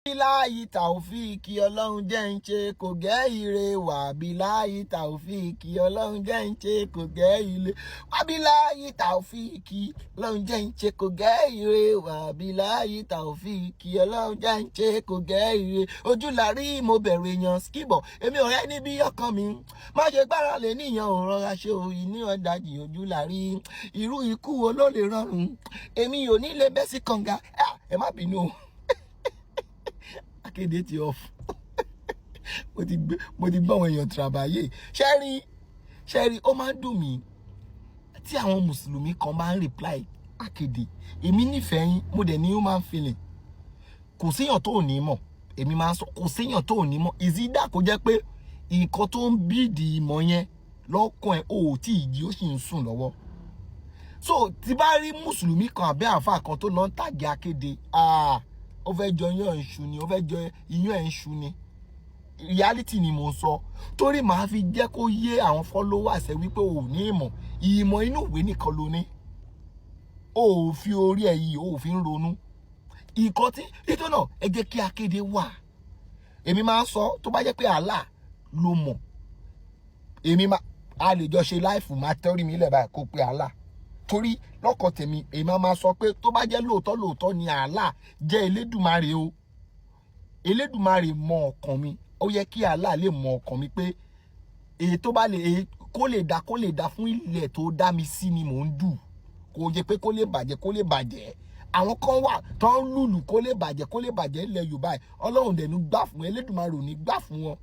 Bíláyì Tàòfíìkì ọlọ́run jẹ́ ń ṣe kò gẹ́ ire wà bíláyì Tàòfíìkì ọlọ́run jẹ́ ń ṣe kò gẹ́ ire wà bíláyì Tàòfíìkì ọlọ́run jẹ́ ń ṣe kò gẹ́ ire wà bíláyì Tàòfíìkì ọlọ́run jẹ́ ń ṣe kò gẹ́ ire ojú la rí mo bẹ̀rù èèyàn skibọ̀ èmi ọ̀rẹ́ níbi ọkàn mi má ṣe gbára lé níyàn ò rọra ṣe òyìn ní ọ̀dàjì ojú la rí irú ikú wo ló lè rọrùn èmi ò ní lè bẹ́ sí kànga ẹ má bínú o. Akéde ti off. mo ti gbọ́ àwọn èèyàn tìràbàyè ṣẹ́rí ó máa ń dùn mí tí àwọn mùsùlùmí kan máa ń reply Akéde èmi nífẹ̀ẹ́ yín mo dẹ̀ ní human feeling kò séèyàn tó ò ní mọ̀ èmi máa ń sọ kò séèyàn tó ò ní mọ̀ ìzídà kò jẹ́ pé nǹkan tó ń bíìdì ìmọ̀ yẹn lọ́kàn ẹ̀ ò tí ì jí ó sì ń sùn lọ́wọ́ so tí bá rí mùsùlùmí kan àbẹ́ àáfà kan tó lọ ń tàgé Akéde ó fẹ́ jọ iyán ẹ̀ṣù ni ó fẹ́ jọ iyán ẹ̀ṣù ni reality ni mo sọ torí màá fi jẹ́ kó yé àwọn followers ẹ wípé o ò ní ìmọ̀ inú ìwé nìkan ló ní o ò fi orí ẹ yìí o ò fi ń ronú ìkọ́ tí nítorí náà ẹ jẹ́ kí Akéde wà èmi máa ń sọ tó bá jẹ́ pé Allah ló mọ̀ èmi a lè jọ ṣe láìfù máa tẹ́rí mi lẹ̀ báyìí kó pe Allah torí lọ́kàn tèmi èmi máa sọ pé tó bá jẹ́ lóòótọ́ ni Allah jẹ́ Elédùmarè o Elédùmarè mọ ọkàn mi ó yẹ kí Allah lè mọ ọkàn mi pé èyí tó bá lè kó lè dá fún ilẹ̀ tó dá mi sí ni mò ń dù kò jẹ́ pé kó lè bàjẹ́ àwọn kan wà tó ń lùlù kó lè bàjẹ́ ilẹ̀ Yorùbá Ọlọ́run dẹ̀ ní gbà fún Elédùmarè ò ní gbà fún wọn